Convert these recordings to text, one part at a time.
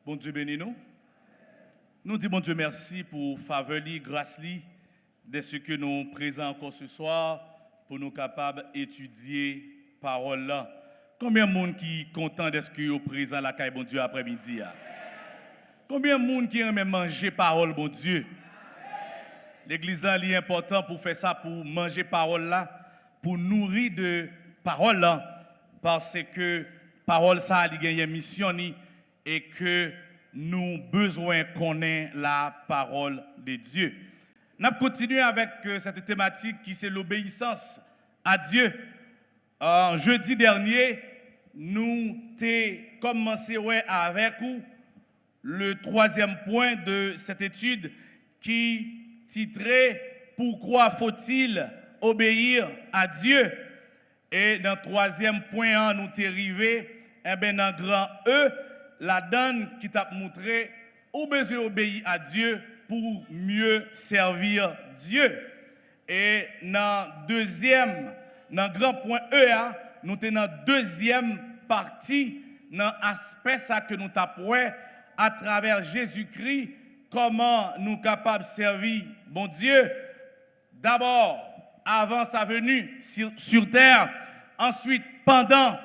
Bon Dieu bénis nous. Nous disons bon Dieu merci pour faveur, grâce de ce que nous présentons encore ce soir pour nous capables d'étudier parole là. Combien de monde qui est content d'être présent la caille bon Dieu après-midi? Combien de monde qui aime manger parole bon Dieu? L'église est important pour faire ça, pour manger parole là, pour nourrir de parole là, parce que parole ça a une mission et que nous avons besoin qu'on ait la parole de Dieu. Nous continuons avec cette thématique qui c'est l'obéissance à Dieu. Jeudi dernier, nous avons commencé avec vous le troisième point de cette étude qui titrait « Pourquoi faut-il obéir à Dieu ?» Et dans le troisième point, nous sommes arrivés dans grand E, la donne qui t'a montré où besoin obéir à Dieu pour mieux servir Dieu. Et dans grand point E, nous sommes dans la deuxième partie, dans l'aspect que nous tapons à travers Jésus-Christ, comment nous sommes capables de servir bon Dieu. D'abord, avant sa venue sur terre, ensuite, pendant,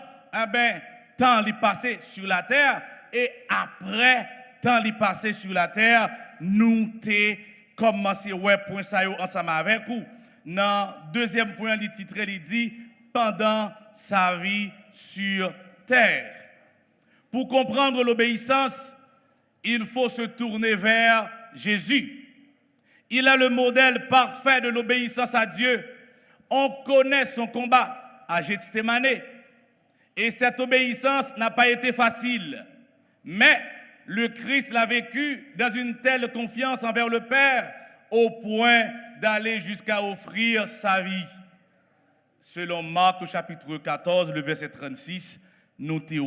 temps l'y passé sur la terre, et après, temps l'y passé sur la terre, nous t'ai commencé point ça ensemble avec vous. Dans deuxième point, le titre, il dit pendant sa vie sur terre. Pour comprendre l'obéissance, il faut se tourner vers Jésus. Il est le modèle parfait de l'obéissance à Dieu. On connaît son combat à Gethsémane. Et cette obéissance n'a pas été facile. Mais le Christ l'a vécu dans une telle confiance envers le Père au point d'aller jusqu'à offrir sa vie. Selon Marc au chapitre 14, le verset 36, nous t'y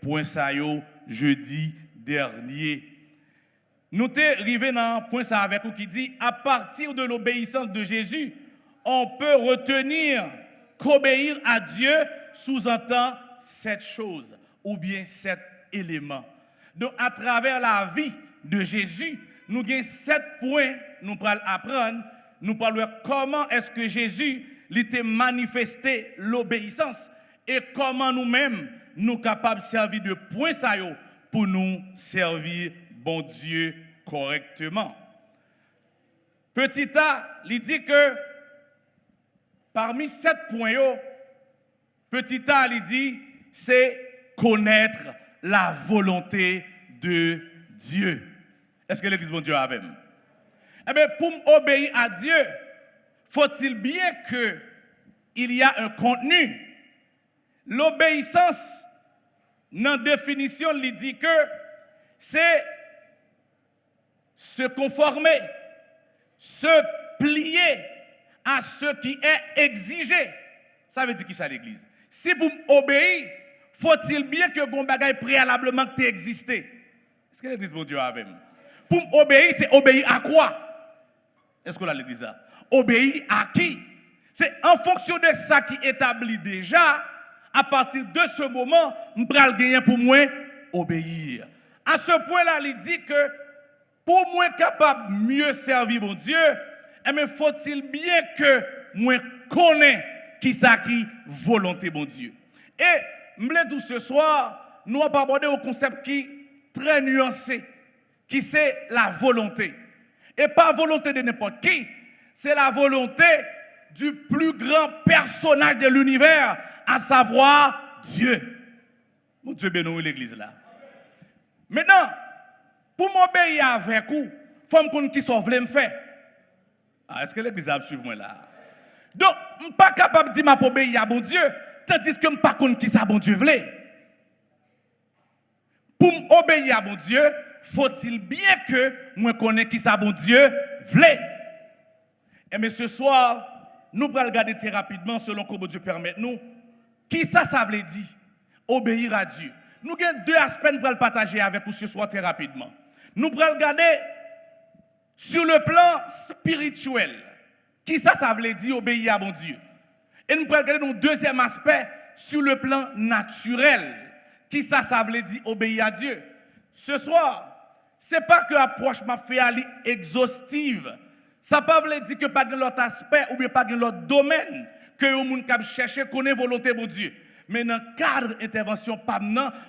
point ça jeudi dernier. Nous t'y arrivé dans point ça avec vous qui dit à partir de l'obéissance de Jésus, on peut retenir qu'obéir à Dieu sous-entend cette chose ou bien cet élément. Donc, à travers la vie de Jésus, nous avons 7 points, nous allons apprendre, nous allons comment est-ce que Jésus a manifesté l'obéissance et comment nous-mêmes nous sommes capables de servir de points pour nous servir bon Dieu correctement. Petit A, il dit que parmi 7 points, petit A, il dit, c'est connaître la volonté de Dieu. Est-ce que l'Église bon Dieu a même? Eh bien, pour obéir à Dieu, faut-il bien qu'il y a un contenu. L'obéissance, dans la définition, il dit que c'est se conformer, se plier à ce qui est exigé. Ça veut dire qui ça l'Église? Si vous obéissez, faut-il bien que bon bagay préalablement que tu existé? Est-ce que l'Église bon Dieu a même? Pour obéir, c'est obéir à quoi? Est-ce que l'Église a? Obéir à qui? C'est en fonction de ça qui établit déjà, à partir de ce moment, je vais gagner pour moi obéir. À ce point-là, il dit que pour moi capable de mieux servir mon Dieu, mais faut-il bien que moi connaisse qui ça qui volonté mon Dieu. Et m'le ce soir, nous allons aborder un concept qui est très nuancé, qui c'est la volonté. Et pas volonté de n'importe qui, c'est la volonté du plus grand personnage de l'univers, à savoir Dieu. Mon Dieu bénit l'église là. Maintenant, pour m'obéir avec vous, il faut me connaître qui sont voulez me faire. Est-ce que l'église a suivi moi là? Donc, je ne suis pas capable de dire que je obéir à bon Dieu, tandis que je ne sais pas qui ça bon Dieu voulait. Pour m'obéir à bon Dieu, faut-il bien que je connaisse qui ça bon Dieu voulait. Et mais ce soir, nous allons regarder très rapidement, selon que bon Dieu permet nous, qui ça veut dire, obéir à Dieu. Nous avons 2 aspects pour le partager avec vous ce soir très rapidement. Nous allons regarder sur le plan spirituel, qui ça veut dire obéir à bon Dieu. Et nous allons regarder notre deuxième aspect sur le plan naturel, qui ça veut dire obéir à Dieu. Ce soir, ce n'est pas que l'approche m'a fait aller exhaustive. Ça ne veut pas dire que pas de l'autre aspect ou bien pas de l'autre domaine que les gens qui cherchent connaître volonté de Dieu. Mais dans le cadre d'intervention,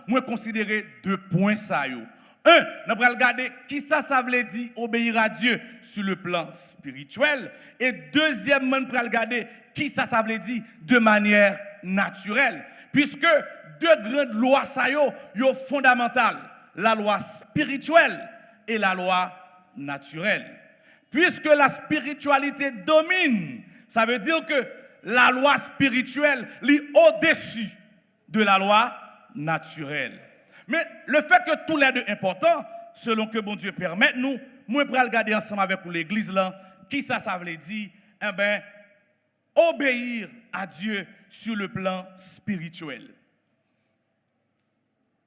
moi considérer 2 points ça yo. Un, nous allons regarder qui ça veut dire obéir à Dieu sur le plan spirituel. Et deuxièmement, nous allons regarder qui ça veut dire de manière naturelle. Puisque 2 grandes lois ça yo fondamentales. La loi spirituelle et la loi naturelle. Puisque la spiritualité domine, ça veut dire que la loi spirituelle est au-dessus de la loi naturelle. Mais le fait que tous les deux importants, selon que bon Dieu permette nous, moi je vais regarder ensemble avec l'église là, qui ça veut dire, eh bien, obéir à Dieu sur le plan spirituel.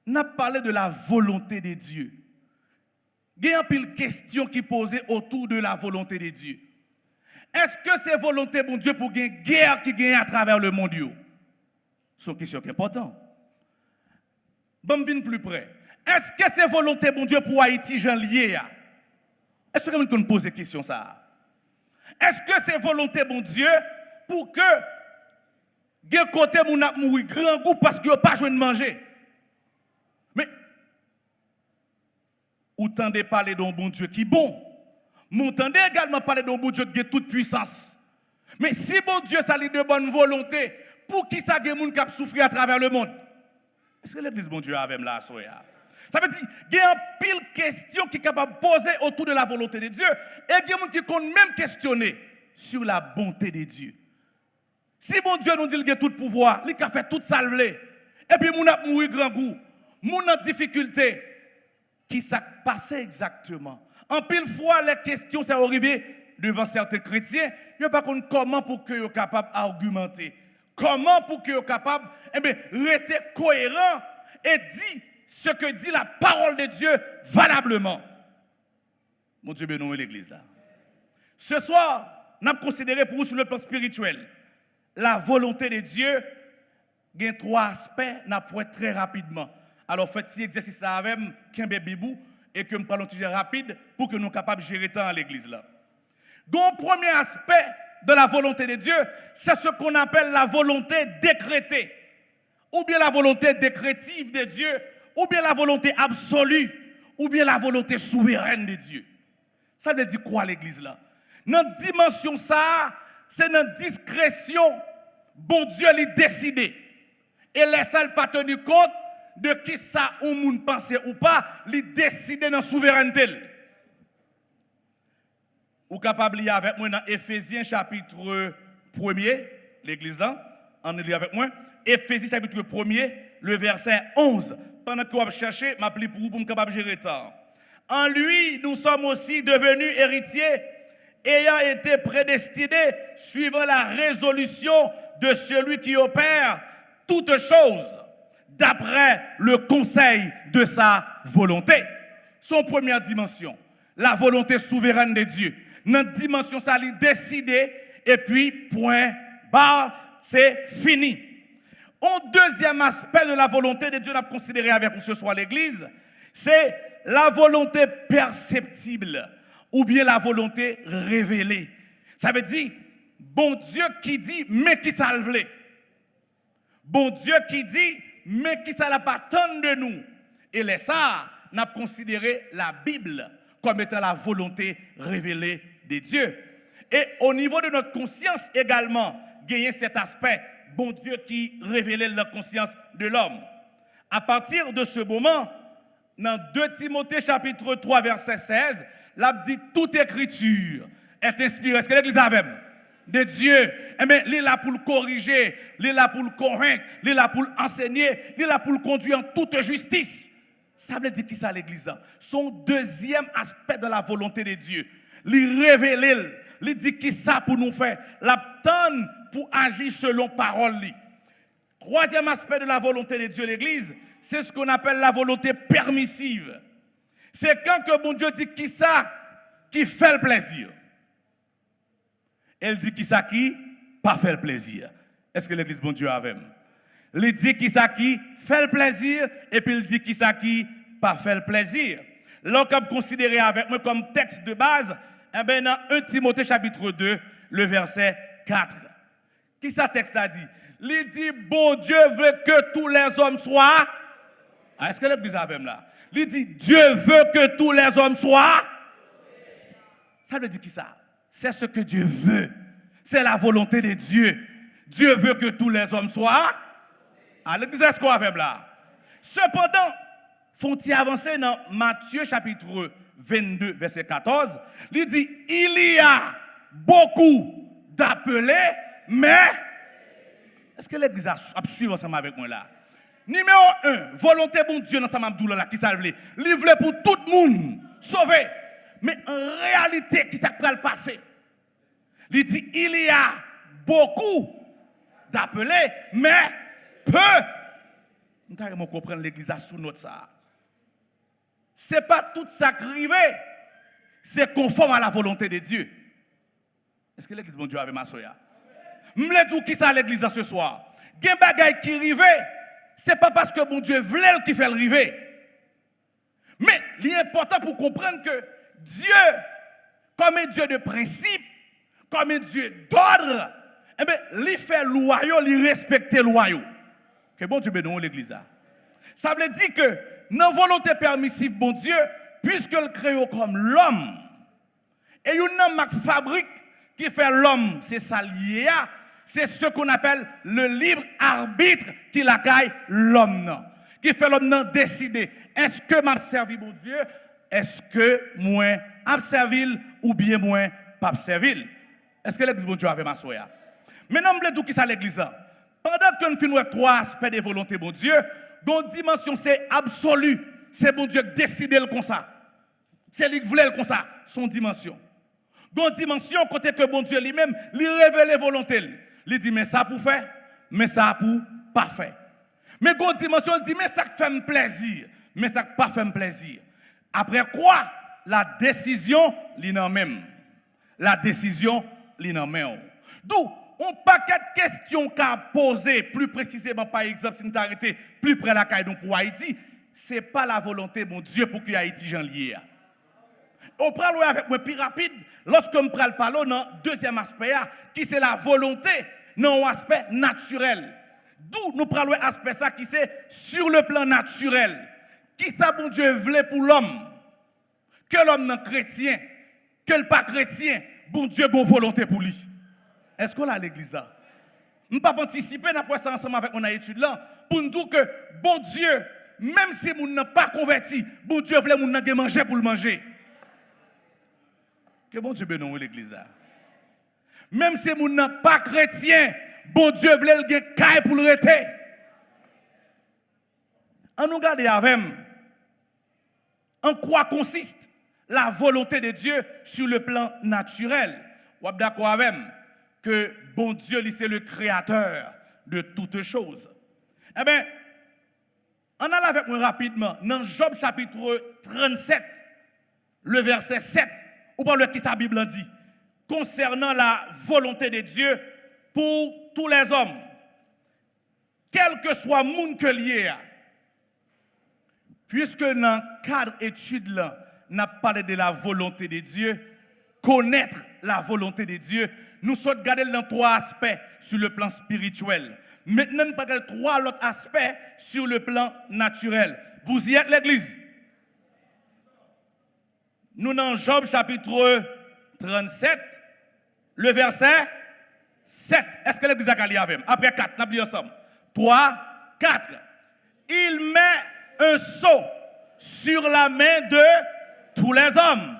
On a parlé de la volonté de Dieu. Il y a un pile de questions qui posent autour de la volonté de Dieu. Est-ce que c'est volonté de Dieu pour gagner guerre qui gagne à travers le monde? C'est une question importante. Bon, je viens plus près. Est-ce que c'est volonté de Dieu pour Haïti, Jean lié? Est-ce que vous pose cette question ça? Est-ce que c'est volonté de Dieu pour que des côté moun ap mouri grand goût parce qu'il n'a pas besoin de manger? Mais vous tendez parler d'un bon Dieu qui est bon. Vous entendez également parler d'un bon Dieu qui a toute puissance. Mais si bon Dieu ça lui de bonne volonté, pour qui ça gen moun qui souffrir à travers le monde? Est-ce que l'église bon Dieu a avec là soya? Ça veut dire qu'il y a un pile de questions qui sont capables de poser autour de la volonté de Dieu et il y a des gens qui comptent même questionner sur la bonté de Dieu. Si bon Dieu nous dit qu'il a tout pouvoir, il a fait tout ça et puis moun a mouru grand goût, moun a difficulté, qui s'est passé exactement? En pile fois, les questions sont arrivées devant certains chrétiens, ils ne savent pas comment pour qu'ils soient capables d'argumenter. Comment pour qu'ils soient capables de rester cohérents et dire ce que dit la parole de Dieu valablement. Mon Dieu bénisse l'église là. Ce soir, nous avons considéré pour vous sur le plan spirituel la volonté de Dieu. Il y a 3 aspects, nous allons très rapidement. Alors faites cet exercice là avec Kembe Bibou et que nous parlons rapide pour que nous soyons capables de gérer temps à l'église là. Donc, le premier aspect de la volonté de Dieu, c'est ce qu'on appelle la volonté décrétée, ou bien la volonté décrétive de Dieu, ou bien la volonté absolue, ou bien la volonté souveraine de Dieu. Ça veut dire quoi l'église là? Dans la dimension ça, c'est dans la discrétion, bon Dieu l'a décidé. Et laisse le pas tenir compte de qui ça ou moun pense ou pas, l'a décidé dans la souveraineté. Ou capable de lire avec moi dans Éphésiens chapitre 1er, l'église en lit avec moi. Éphésiens chapitre 1er, le verset 11. Pendant que vous cherchez, m'appeler pour vous capable de gérer temps. En lui, nous sommes aussi devenus héritiers, ayant été prédestinés, suivant la résolution de celui qui opère toutes choses, d'après le conseil de sa volonté. Son première dimension, la volonté souveraine de Dieu. Notre dimension, ça lui décidé, et puis, point, barre, c'est fini. Un deuxième aspect de la volonté de Dieu, qu'on a considéré avec vous ce soir l'église, c'est la volonté perceptible, ou bien la volonté révélée. Ça veut dire, bon Dieu qui dit, mais qui ça le voulait. Bon Dieu qui dit, mais qui ça l'a pas tant de nous. Et les ça, on a considéré la Bible comme étant la volonté révélée de Dieu. Et au niveau de notre conscience également, gagner cet aspect, bon Dieu qui révélait la conscience de l'homme. À partir de ce moment, dans 2 Timothée chapitre 3 verset 16, là dit toute écriture est inspirée. Est-ce que l'église a même? De Dieu. Eh bien, il est là pour le corriger, il est là pour le convaincre, il est là pour l'enseigner, il est là pour le conduire en toute justice. Ça veut dire qui ça l'église là? Son deuxième aspect de la volonté de Dieu. Il révèle, il dit qui ça pour nous faire. L'attendre pour agir selon parole. Troisième aspect de la volonté de Dieu, l'église, c'est ce qu'on appelle la volonté permissive. C'est quand que bon Dieu dit qui ça qui fait le plaisir. Elle dit qui ça qui pas fait le plaisir. Est-ce que l'église bon Dieu a avec? Il dit qui ça qui fait le plaisir et puis il dit qui ça qui pas faire le plaisir. L'on peut considérer avec moi comme texte de base, eh bien, dans 1 Timothée chapitre 2, le verset 4. Qui ça texte a dit? Il dit, bon Dieu veut que tous les hommes soient. Est-ce que l'église a même là? Il dit, Dieu veut que tous les hommes soient. Ça veut dire qui ça? C'est ce que Dieu veut. C'est la volonté de Dieu. Dieu veut que tous les hommes soient. À l'église, est-ce qu'on a même là? Cependant, faut-il avancer dans Matthieu chapitre 22, verset 14, il dit, il y a beaucoup d'appelés, mais est-ce que l'église a suivi ensemble avec moi là? Numéro 1, volonté bon Dieu dans sa mamdoula là, qui ça veut? Il voulait pour tout le monde sauver. Mais en réalité, qui ça peut le passer? Il dit, il y a beaucoup d'appelés, mais peu. Nous devons comprendre l'église sous notre ça. Ce n'est pas tout ça qui arrive, c'est conforme à la volonté de Dieu. Est-ce que l'église bon Dieu avait ma soya? Je me dis qui ça l'église ce soir? Il y a des bagailles qui arrivent, ce n'est pas parce que bon Dieu voulait qu'il fait le arriver. Mais il est important pour comprendre que Dieu, comme un Dieu de principe, comme un Dieu d'ordre, eh bien, il fait loyaux, il respecte loyaux. Que bon Dieu bénisse l'église. Ça veut dire que dans la volonté permissive, bon Dieu, puisqu'il crée comme l'homme, et il y a une fabrique qui fait l'homme, c'est ça lié, c'est ce qu'on appelle le libre arbitre qui l'accueille l'homme, qui fait l'homme décider, est-ce que m'a servi mon Dieu, est-ce que moi m'a servi ou bien moi pas servi. Est-ce que l'église bon Dieu avait ma soya? Maintenant, je veux dire qui ça l'église là. Pendant que nous finissons trois aspects de volonté bon Dieu, dont dimension c'est absolu, c'est bon Dieu qui décide le comme ça. C'est lui qui voulait le comme ça, son dimension. Dont dimension côté que bon Dieu lui-même lui révèle volonté. Il dit mais ça pour faire, mais ça pour pas faire. Mais dont dimension il dit mais ça fait me plaisir, mais ça pas fait me plaisir. Après quoi la décision li nan même. La décision li nan même. D'où un paquet de questions qu'a posé, plus précisément par exemple, si nous arrêtons plus près de la caille pour Haïti, ce n'est pas la volonté de mon Dieu pour que Haïti j'en lié. On prend avec moi plus rapide, lorsque je parle dans le deuxième aspect, qui c'est la volonté, non aspect naturel. D'où nous prenons l'aspect ça qui c'est sur le plan naturel. Qui ça bon Dieu voulait pour l'homme? Que l'homme non chrétien, que le pas chrétien, bon Dieu a une volonté pour lui. Est-ce qu'on a l'église là? Je ne peux pas anticiper, nous ça ensemble avec mon étude là, pour nous dire que bon Dieu, même si nous n'avons pas converti, bon Dieu voulait nous manger pour le manger. Que bon Dieu bénisse l'église là. Même si nous n'avons pas chrétien, bon Dieu voulait le caille pour le rester. On nous regarde avec en quoi consiste la volonté de Dieu sur le plan naturel. Vous êtes d'accord avec moi? Que bon Dieu, c'est le créateur de toutes choses. Eh bien, on a avec moi rapidement dans Job chapitre 37, le verset 7, où parle qui sa Bible dit concernant la volonté de Dieu pour tous les hommes, quel que soit le monde que lié. Puisque dans le cadre étude là, on a parlé de la volonté de Dieu, connaître la volonté de Dieu, nous sommes regardés dans trois aspects sur le plan spirituel. Maintenant, nous regardons trois autres aspects sur le plan naturel. Vous y êtes l'église? Nous dans Job chapitre 37, le verset 7. Est-ce que l'église a gagné avec? Après 4, nous avons ensemble. 3, 4. Il met un sceau sur la main de tous les hommes,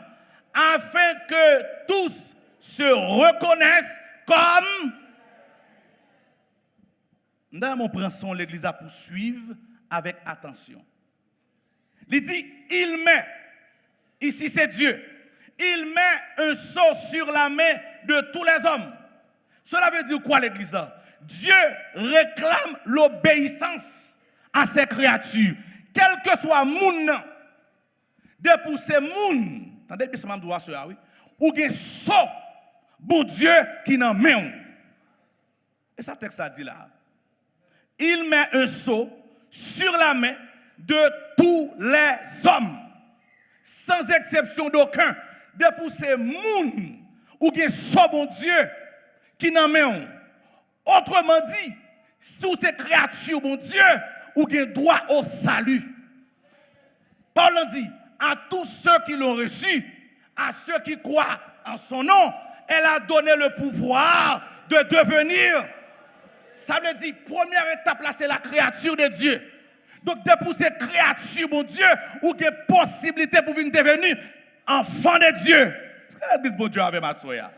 afin que tous se reconnaissent comme... Dans mon prinçon, l'église a poursuivre avec attention. Il dit, il met, ici c'est Dieu, il met un sceau sur la main de tous les hommes. Cela veut dire quoi l'église? Dieu réclame l'obéissance à ses créatures, quel que soit moun. De pour ces moun, attendez bien, c'est ma droit sur oui, ou gen sceau, bon Dieu qui n'en met. Et ça texte a dit là. Il met un sceau sur la main de tous les hommes, sans exception d'aucun, de ces moun ou bien son bon Dieu qui n'en met un. Autrement dit, sous ces créatures, bon Dieu, ou bien droit au salut. Paul dit, à tous ceux qui l'ont reçu, à ceux qui croient en son nom, elle a donné le pouvoir de devenir. Ça veut dire, première étape là, c'est la créature de Dieu. Donc, depuis ces créatures, mon Dieu, ou qu'il y a possibilité pour venir devenir enfant de Dieu. Est-ce que l'église, bon Dieu, avec ma soeur?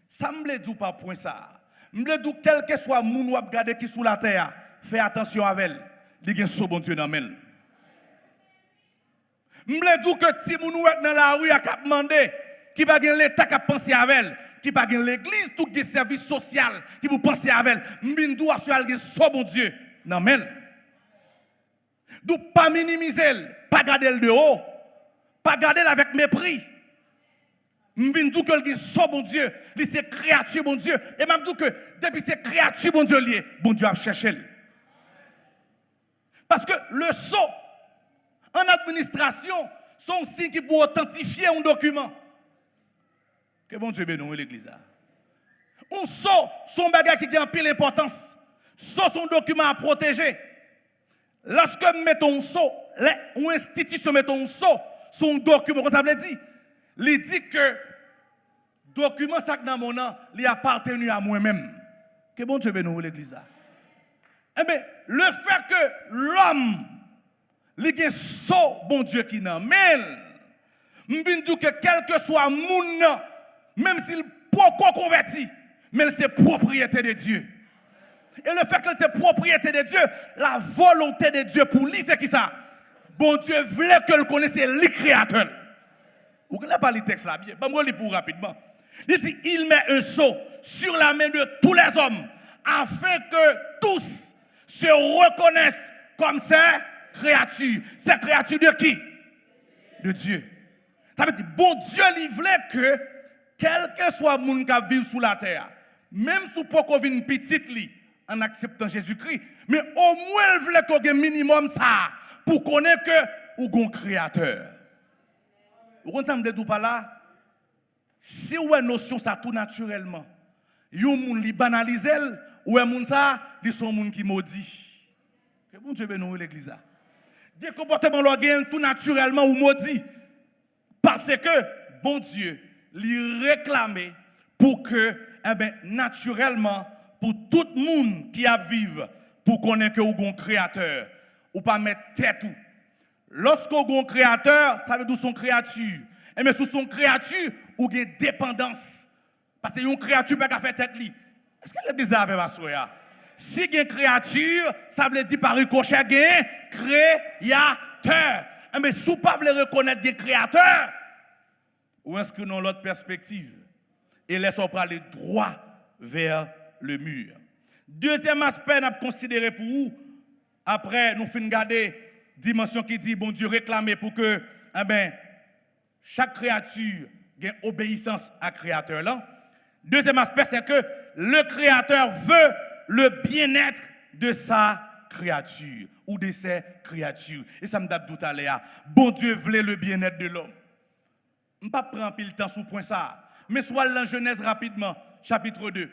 Ça me dit pas point ça. Me dit quel que soit moun ou regarder qui sous la terre, fais attention avec elle. Il y a un bon Dieu dans elle. Me dit que si moun ou dans la rue a demandé qui va gagner l'État qui a pensé avec elle, qui va gagner l'église, tout les services sociaux qui vous pensez avec elle, me dit assurer qu'il y a un bon Dieu dans elle. Donc, pas minimiser, pas garder le de haut, pas garder avec mépris. Je viens dire que c'est bon Dieu, c'est créature bon Dieu. Et même dire que depuis ces créatures bon Dieu lié, bon Dieu a cherché. Parce que le sceau en administration sont signe qui pour authentifier un document. Que bon Dieu bénisse l'église. Un sceau, son bagage qui a en pile importance. Sceau son document à protéger. Lorsque nous mettons un sceau, ou institution mettons un sceau, son document, comme ça veut dire, il dit que le document ça dans mon nom, il appartenu à moi-même. Que bon Dieu bénisse l'église. Eh bien, le fait que l'homme, il y a un sceau, bon Dieu qui n'a mais, je veux dire que quel que soit mon, même s'il n'est pas converti, mais c'est propriété de Dieu. Et le fait que c'est propriété de Dieu, la volonté de Dieu pour lui, c'est qui ça? Bon Dieu voulait que le connaisse le créateur. Vous ne connaissez pas le texte là bien. Je vais lire pour rapidement. Il dit, il met un sceau sur la main de tous les hommes, afin que tous se reconnaissent comme ces créatures. Ces créatures de qui? De Dieu. Ça veut dire, bon Dieu, il voulait que, quel que soit le monde qui vit sous la terre, même si vous avez une petite lit, en acceptant Jésus-Christ, mais au moins il voulait qu'on ait un minimum ça pour connaître que vous avez un créateur. Vous comprenez ça pas là? Si vous avez une notion ça tout naturellement, vous avez banalisé, ou un monde ça, ils sont monde qui maudit. Que bon Dieu bénisse l'église. Des comportements tout naturellement ou maudit parce que bon Dieu lui réclamait pour que naturellement pour tout le monde qui a vivre, pour connaître que vous avez un créateur, ou pas mettre tête tout. Lorsque vous avez un créateur, ça veut dire son créature. Et mais sous son créature, vous avez une dépendance. Parce que une créature ne peut pas faire tête li. Est-ce qu'elle est déjà avec ma soeur? Si vous avez une créature, ça veut dire par ricochet, vous avez un créateur. Mais si vous ne pouvez pas reconnaître des créateurs, ou est-ce que dans l'autre perspective, et laissons parler droit vers le mur. Deuxième aspect, nous avons considéré pour vous, après nous finissons garder dimension qui dit, bon Dieu réclamer pour que chaque créature ait obéissance à Créateur là. Deuxième aspect, c'est que le Créateur veut le bien-être de sa créature ou de ses créatures. Et ça me date tout à l'heure. Bon Dieu voulait le bien-être de l'homme. Je ne vais pas prendre le temps sur le point ça, mais soit dans Genèse rapidement, chapitre 2.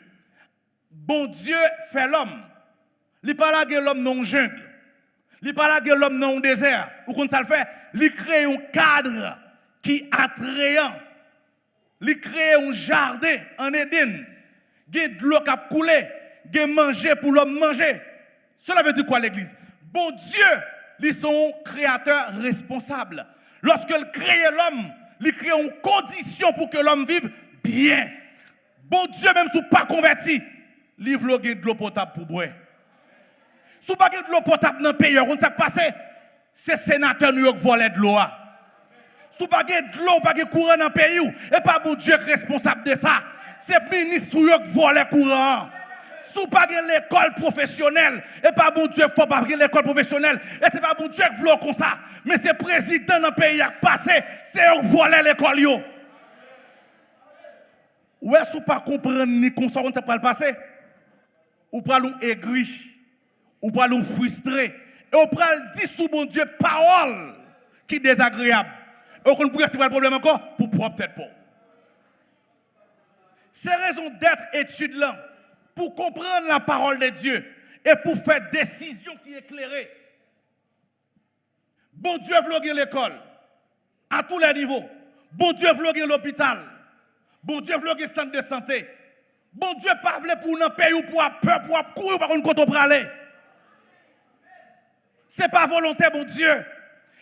Bon Dieu fait l'homme. Il ne parle pas de l'homme dans le jungle. Il ne parle pas de l'homme dans le désert. Ou quand ça le fait, il crée un cadre qui est attrayant. Il crée un jardin en Éden. Il y a de l'eau qui a coulé. Il y a manger pour l'homme manger. Cela veut dire quoi l'église? Bon Dieu, il est son créateur responsable. Lorsqu'il crée l'homme, il crée une condition pour que l'homme vive bien. Bon Dieu, même si vous pas converti, livre de l'eau potable pour boire. Si vous n'avez pas de l'eau potable dans le pays, on s'est passé, c'est sénateur New York qui vole de l'eau. Si vous n'avez pas de l'eau, pas de courant dans le pays, et pas bon Dieu responsable de ça. C'est le ministre New York qui vole le courant. Si vous n'avez pas l'école professionnelle, et pas bon Dieu qui faut pas l'école professionnelle, et c'est pas bon Dieu qui vole comme ça. Mais c'est le président dans le pays qui a passé, c'est eux qui volent l'école. Ou est-ce que vous ne comprenez ni qu'on ça va le passer? Ou pas l'on aigri, ou pas l'on frustré, Et on prend dit sous bon Dieu parole qui est désagréable. Et on peut c'est pas le problème encore pour propre tête pour. C'est raison d'être étude là pour comprendre la parole de Dieu et pour faire décision qui est éclairée. Bon Dieu veut gagner l'école à tous les niveaux. Bon Dieu veut gagner l'hôpital. Bon Dieu veut gagner centre de santé. Bon Dieu pas veut pour un pays ou pour peur pour courir par contre quand on aller. C'est pas volonté bon Dieu.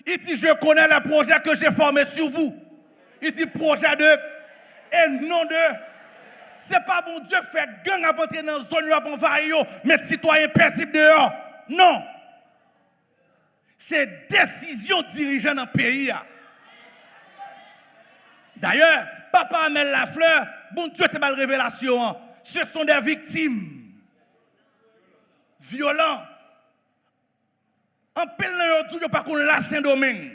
Il dit je connais le projet que j'ai formé sur vous. Il dit projet de et non de. C'est pas bon Dieu fait gang à entrer dans zone où on va mettre citoyens paisibles dehors. Non. C'est décision dirigeante dans le pays. D'ailleurs, papa Amel Lafleur, bon Dieu te mal révélation. Ce sont des victimes violents. En pile nan yo pas qu'on la Saint-Domingue.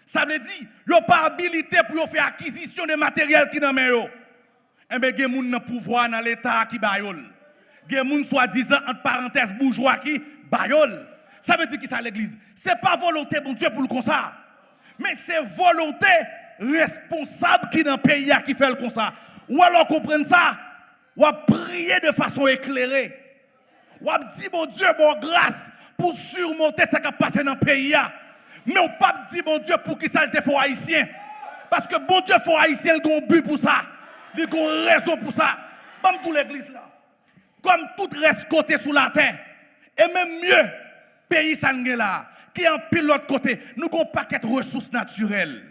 Ça veut dire yo pas habilité pour faire acquisition de matériel qui dans main yo. Eh ben gen moun nan pouvoir dans l'état qui bayol. Gen moun soi-disant entre parenthèses bourgeois qui bayol. Ça veut dire qui ça l'église. C'est pas volonté bon Dieu pour le comme ça. Mais c'est volonté responsable qui dans le pays qui fait le comme ça. Ou alors comprendre ça, ou à prier de façon éclairée. Ou à dire bon Dieu bon grâce pour surmonter ce qui a passé dans le pays. Mais on pas dire bon Dieu pour qui ça le faut haïtien. Parce que bon Dieu faut haïtien, il a un but pour ça. Il a une raison pour ça. Comme toute l'église là. Comme tout reste côté sous la terre. Et même mieux, pays sanguin là, qui est en pile l'autre côté, nous avons un paquet de ressources naturelles.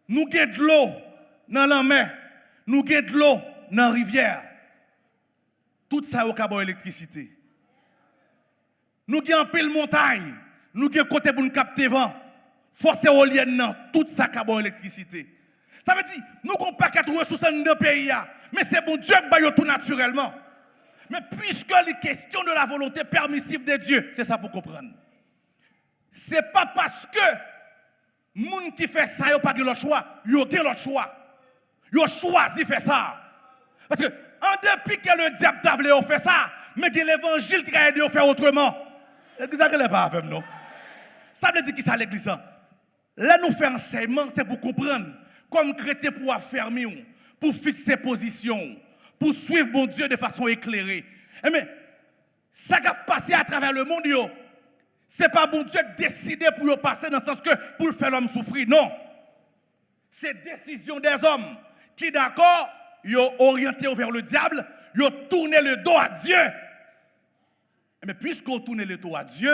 Nous avons de l'eau dans la mer, nous avons de l'eau dans la rivière. Tout ça est au cas de l'électricité. Nous avons un pile montagne, nous avons côté pour nous capter vent, force éolienne, tout ça est de l'électricité. Ça veut dire, nous avons un paquet de ressources dans le pays, mais c'est bon Dieu qui baille tout naturellement. Mais puisque les questions de la volonté permissive de Dieu, c'est ça pour comprendre. Ce n'est pas parce que les gens qui font ça n'ont pas l'autre choix, ils ont l'autre choix. Ils ont choisi de faire ça. Parce que, en dépit que le diable t'a voulu faire ça, mais que l'évangile qui a aidé à faire autrement. L'église n'est pas avec nous. Ça veut dire qui ça l'église? Là, nous faisons enseignement, c'est pour comprendre. Comme chrétien, pour affermir, pour fixer position, pour suivre mon Dieu de façon éclairée. Mais ça qui a passé à travers le monde, ce n'est pas mon Dieu qui a décidé pour y passer dans le sens que pour faire l'homme souffrir. Non. C'est décision des hommes qui, d'accord, ils ont orienté vers le diable, ils ont tourné le dos à Dieu. Mais puisqu'on tourne le dos à Dieu,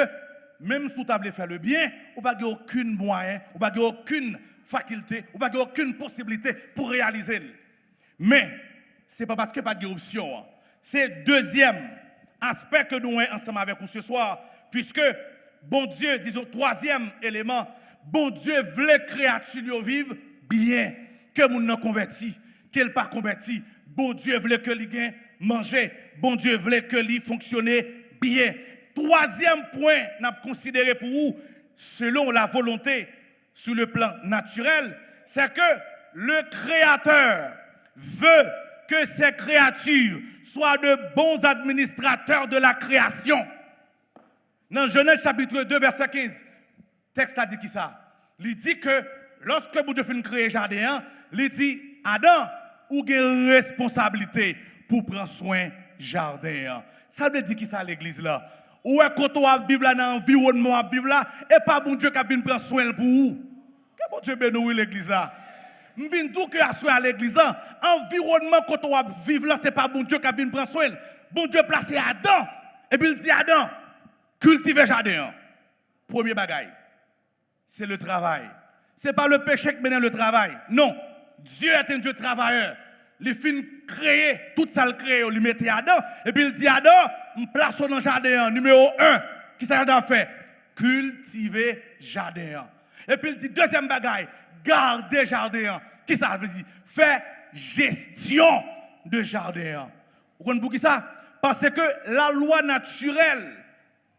même si vous voulez faire le bien, vous n'avez aucun moyen, vous n'avez aucune faculté, vous n'avez aucune possibilité pour réaliser. Mais, ce n'est pas parce que pas d'option. C'est le deuxième aspect que nous avons ensemble avec vous ce soir, puisque, bon Dieu, disons, troisième élément, bon Dieu voulait créature vivre bien, que nous n'avons converti, qu'elle pas converti. Bon Dieu voulait que les gains manger, bon Dieu voulait que les fonctionner bien. Troisième point, nous avons considéré pour vous, selon la volonté sur le plan naturel, c'est que le Créateur veut que ces créatures soient de bons administrateurs de la création. Dans Genèse chapitre 2, verset 15, le texte a dit qui ça? Il dit que lorsque vous devez créer le jardin, il dit Adam, ou une responsabilité pour prendre soin du jardin. Ça veut dire qui ça l'église là? Ou est quand on va vivre là dans l'environnement, à vivre là, et pas bon Dieu qui vient prendre soin pour vous. Que bon Dieu bénisse l'église là? Je viens tout que à l'église, environnement quand on va vivre là, ce n'est pas bon Dieu qui vient prendre soin. Bon Dieu placé Adam, et puis il dit Adam, cultivez le jardin. Premier bagaille, c'est le travail. Ce n'est pas le péché qui mène le travail. Non, Dieu est un Dieu travailleur. Il finit créer, tout ça le crée, il met Adam, et puis il dit Adam, me place dans le jardin, numéro 1, qui ça Adam fait? Cultiver le jardin. Et puis il dit deuxième bagaille, garder jardin. Qui ça veut dire? Faire gestion de jardin. Vous comprenez pour qui ça? Parce que la loi naturelle,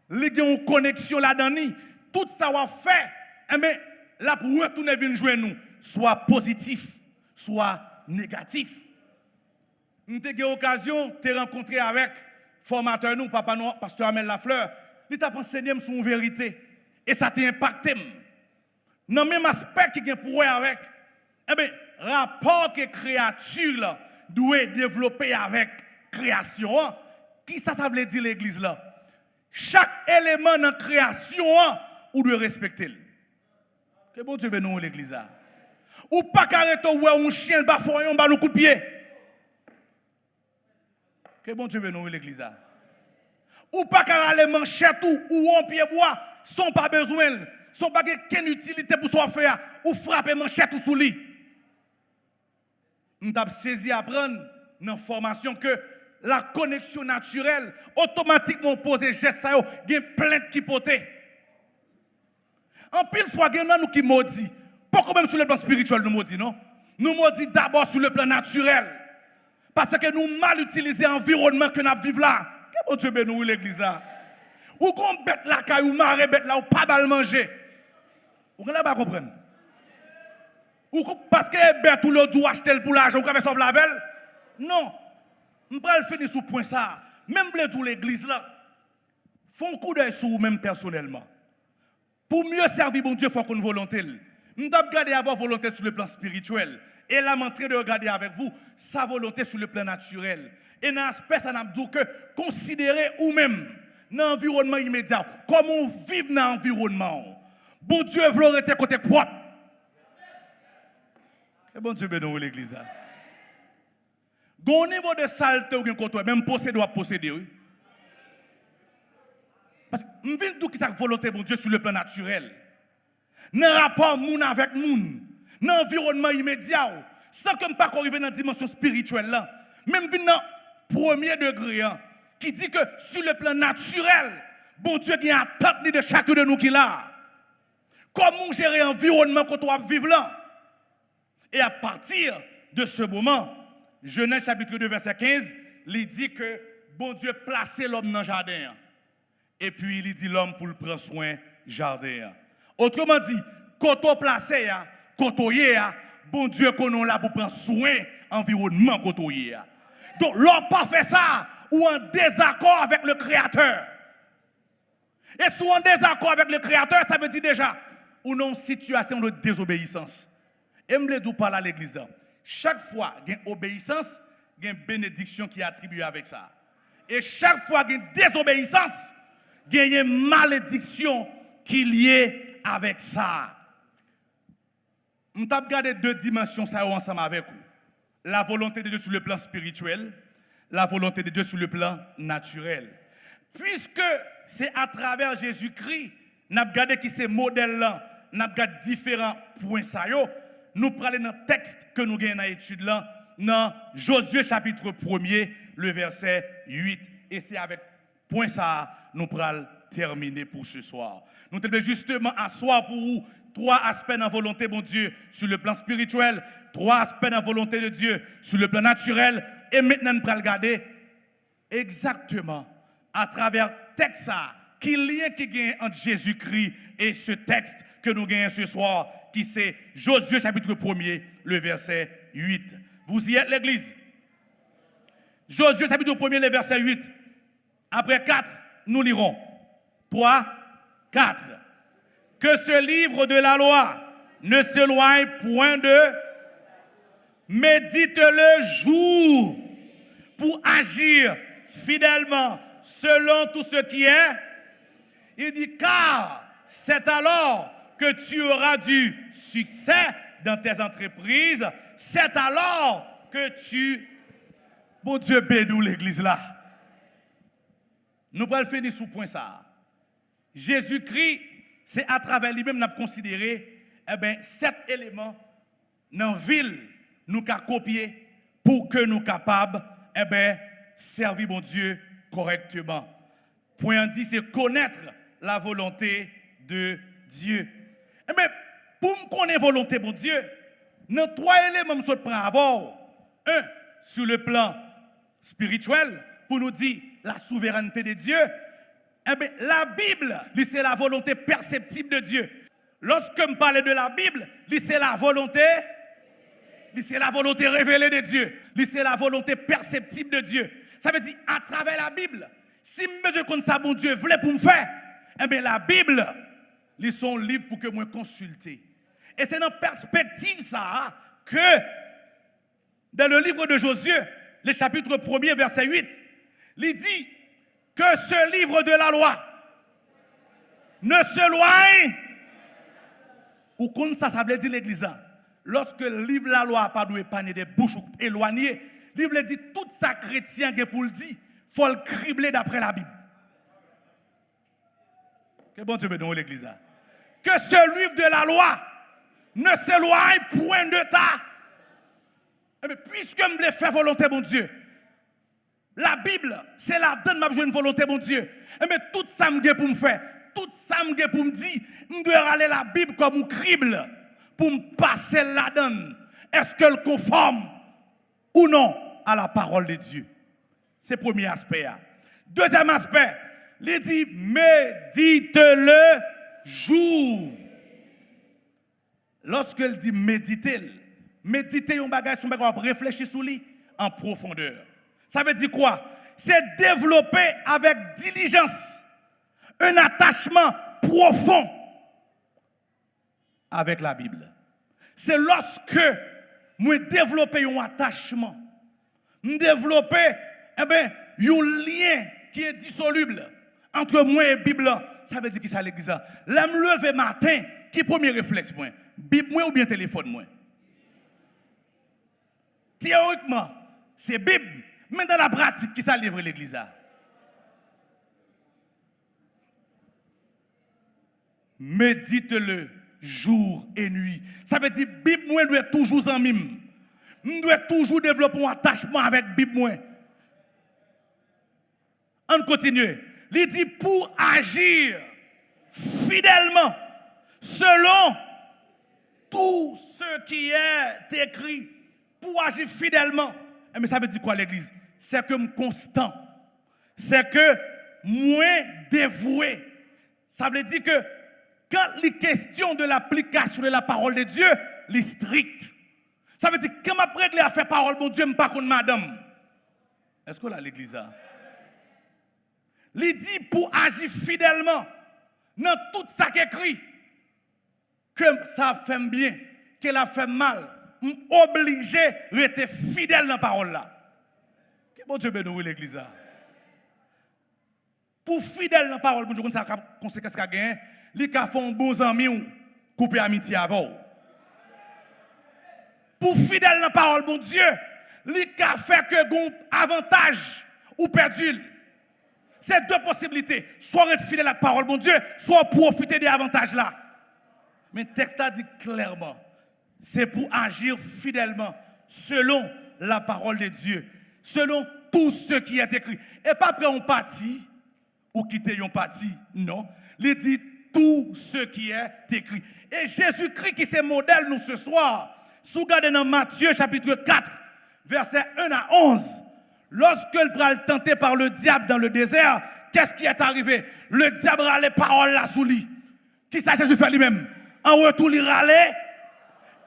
les gens ont une connexion là-dedans, tout ça va faire, mais là pour retourner venir jouer nous, soit positif, soit négatif. Nous avons eu l'occasion de te rencontrer avec formateur nous, papa nous, pasteur Amel Lafleur, il t'a enseigné sur une vérité. Et ça t'a impacté. Dans le même aspect qui est pour avec, eh bien, rapport que créature doit développer avec création, qui ça veut dire l'église là? Chaque élément dans la création, on doit respecter. Que bon Dieu bénisse l'église là. Ou pas carrément où un chien bas foyon bas le coup de pied. Que bon Dieu bénisse l'église là. Ou pas carrément les manchettes ou un pied bois sont pas besoin, sont pas qu'une utilité pour soi faire ou frapper manchette ou sous lit. Nous avons saisi apprendre dans la formation que la connexion naturelle automatiquement posée geste ça il y a plainte qui poté. En pile fois il y a nous qui maudit. Pas même sur le plan spirituel nous maudit non. Nous maudit d'abord sur le plan naturel. Parce que nous mal utilisons l'environnement que nous vivons là. Que bon Dieu bénisse l'église là. Ou qu'on bête la caille ou marre bête là ou pas mal manger. Vous ne pas comprendre. Ou parce que bête ou le doit acheter pour l'argent ou qu'on va sauver la belle. Non. On va le finir sur point ça. Même l'église là font un coup d'œil sur vous-même personnellement. Pour mieux servir bon Dieu, il faut qu'on ait une volonté. Nous devons garder avoir volonté sur le plan spirituel. Et là, je suis en train de regarder avec vous sa volonté sur le plan naturel. Et dans l'aspect, ça n'a dit que considérer vous-même dans l'environnement immédiat, comment on vit dans l'environnement. Bon Dieu veut arrêter côté propre. Et bon Dieu bénisse l'église. Au niveau de saleté, même posséder doit posséder. Parce que je veux dire qui sa volonté bon Dieu sur le plan naturel. Dans le rapport moun avec moun, dans l'environnement immédiat, sans que je ne pas arriver dans la dimension spirituelle là, même dans le premier degré, qui dit que sur le plan naturel, bon Dieu qui a attente de chacun de nous qui là. Comment gérer l'environnement quand on va vivre là? Et à partir de ce moment, Genèse chapitre 2 verset 15, il dit que bon Dieu placé l'homme dans le jardin. Et puis il dit l'homme pour le prendre soin du jardin. Autrement dit, quand on place, quand on y est, bon Dieu qu'on là pour prendre soin de l'environnement quand on y est. Donc l'homme pas fait ça ou en désaccord avec le Créateur. Et si en désaccord avec le Créateur, ça veut dire déjà ou non situation de désobéissance. Et je me dis pas à l'église. Chaque fois qu'il y a une obéissance, il y a une bénédiction qui est attribuée avec ça. Et chaque fois qu'il y a une désobéissance, il y a une malédiction qui est liée avec ça. Je vais regarder deux dimensions ça ensemble avec vous. La volonté de Dieu sur le plan spirituel, la volonté de Dieu sur le plan naturel. Puisque c'est à travers Jésus-Christ, nous avons regardé qui ces modèles-là, nous avons regardé différents points ça. Nous prenons dans le texte que nous avons dans l'étude là, dans Josué chapitre 1er, le verset 8. Et c'est avec point ça, nous prenons terminer pour ce soir. Nous devons justement asseoir pour vous trois aspects dans la volonté de Dieu sur le plan spirituel, trois aspects dans la volonté de Dieu sur le plan naturel. Et maintenant, nous allons regarder exactement à travers le texte qui lien qui gagne entre Jésus-Christ et ce texte que nous gagnons ce soir, qui c'est Josué chapitre 1er, le verset 8. Vous y êtes l'église? Josué chapitre 1er, le verset 8. Après 4, nous lirons. 3, 4. Que ce livre de la loi ne s'éloigne point de... Médite-le jour pour agir fidèlement selon tout ce qui est. Il dit, car c'est alors que tu auras du succès dans tes entreprises. C'est alors que tu... Bon Dieu bénisse l'église là. Nous allons finir sous point ça. Jésus-Christ, c'est à travers lui-même nous avons considéré 7 éléments dans la ville nous avons copié pour que nous soyons capables servir mon Dieu correctement. Point 10, c'est connaître la volonté de Dieu. Pour me connaître la volonté de Dieu, nous 3 éléments que je prends avant. 1, sur le plan spirituel, pour nous dire la souveraineté de Dieu. La Bible, c'est la volonté perceptible de Dieu. Lorsque je parle de la Bible, c'est la volonté révélée de Dieu. C'est la volonté perceptible de Dieu. Ça veut dire, à travers la Bible, si je veux comme ça, bon Dieu, voulait pour me faire, eh bien, la Bible, ils sont libres pour que moi consulte. Et c'est dans la perspective ça que, dans le livre de Josué, le chapitre 1er, verset 8, il dit que ce livre de la loi ne s'éloigne. Ou comme ça veut dire l'église. Lorsque le livre de la loi n'a pas dû épargner des bouches éloignées, le livre dit tout ça chrétien qui pour le dire, il faut le cribler d'après la Bible. Que bon Dieu me donne l'église. Que ce livre de la loi ne s'éloigne point de ta. Mais puisque je veux faire volonté, mon Dieu, la Bible, c'est la donne m'a besoin de volonté, mon Dieu. Mais tout ça me pour me faire, tout ça me pour me dire, je dois aller la Bible comme un crible pour me passer la donne. Est-ce qu'elle conforme ou non à la parole de Dieu? C'est le premier aspect. Deuxième aspect, il dit médite-le jour. Lorsqu'elle dit méditer, méditer un bagage, son bagage, réfléchir sur lui en profondeur. Ça veut dire quoi? C'est développer avec diligence un attachement profond avec la Bible. C'est lorsque moi développer un attachement, développer un lien qui est dissoluble entre moi et la Bible. Ça veut dire que ça l'église. Là me lever matin, qui est le premier réflexe moi? Bible moi ou bien téléphone moi? Théoriquement, c'est Bible, mais dans la pratique, qui ça livre l'église? Médite-le jour et nuit. Ça veut dire Bible moi doit toujours en mime. On doit toujours développer un attachement avec Bible moi. On continue. Il dit pour agir fidèlement selon tout ce qui est écrit. Pour agir fidèlement. Mais ça veut dire quoi l'église? C'est que je suis constant. C'est que moins dévoué. Ça veut dire que quand les questions de l'application de la parole de Dieu, les strict. Ça veut dire que quand je réglé à faire parole de Dieu, je ne suis pas contre madame. Est-ce que là l'église a? Il dit pour agir fidèlement dans tout ça qui est écrit, que ça fait bien, que ça fait mal. Obligé de rester fidèle dans la parole là. Que bon Dieu bénisse l'église là. Pour fidèle dans la parole, bon Dieu, ça a conséquence qu'a gagné, il a fait un bon ami ou couper amitié avant. Pour fidèle dans la parole, bon Dieu, il a fait que gon avantage ou perdu. C'est deux possibilités, soit être fidèle à la parole, bon Dieu, soit profiter des avantages là. Mais le texte a dit clairement, c'est pour agir fidèlement selon la parole de Dieu, selon tout ce qui est écrit. Et pas prendre un parti ou quitter un parti, non. Il dit tout ce qui est écrit. Et Jésus-Christ qui c'est modèle nous ce soir, si vous regardez dans Matthieu chapitre 4, versets 1 à 11, lorsque le bras tenté par le diable dans le désert, qu'est-ce qui est arrivé? Le diable a les paroles là sous lui. Qui ça Jésus fait lui-même? En retour, il râlait.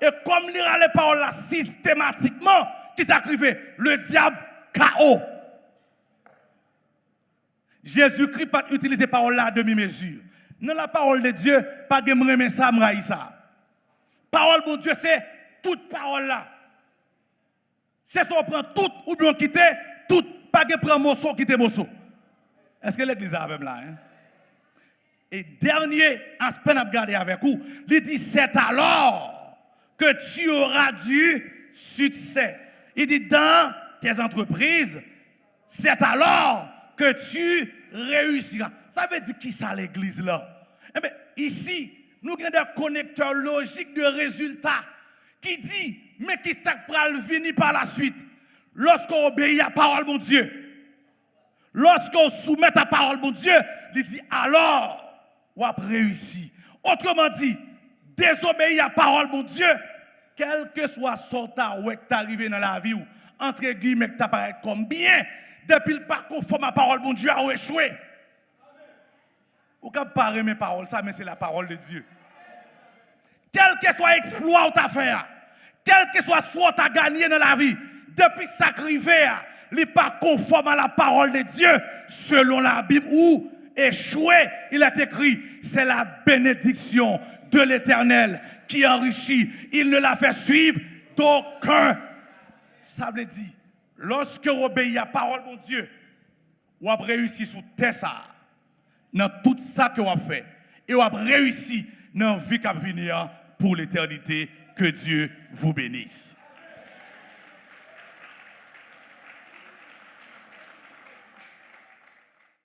Et comme il a les paroles là systématiquement, qui s'arrivait? Le diable KO. Jésus-Christ pas utiliser parole là à demi-mesure. Dans la parole de Dieu, pas de me ça, me ça. Parole de Dieu, c'est toute parole là. C'est ça, on prend tout ou bien quitter tout, pas de prendre morceau, quitter morceau. Est-ce que l'église a même là? Hein? Et dernier aspect à regarder avec vous, il dit c'est alors que tu auras du succès. Il dit dans tes entreprises, c'est alors que tu réussiras. Ça veut dire qui ça l'église là? Eh bien, ici, nous avons des connecteurs logiques de résultats qui dit, mais qui ça va venir par la suite? Lorsqu'on obéit à la parole de Dieu, lorsqu'on soumet à la parole de Dieu, il dit alors, on va réussir. Autrement dit, désobéir à la parole de Dieu, quel que soit sorta ou est arrivé dans la vie, ou entre guillemets, tu apparaît comme bien, depuis le pas conforme à la parole de Dieu, a échoué. Ou quand pas mes paroles, ça, mais c'est la parole de Dieu. Quel que soit exploit ou ta fait, quel que soit tu as gagné dans la vie, depuis ça arrivé, n'est pas conforme à la parole de Dieu, selon la Bible, où échoué, il est écrit, c'est la bénédiction de l'Éternel qui enrichit. Il ne la fait suivre d'aucun. Ça veut dire, lorsque vous obéissez à la parole de Dieu, vous avez réussi sous terre ça, dans tout ça que vous avez fait, et vous avez réussi dans la vie qui va venir pour l'éternité. Que Dieu vous bénisse.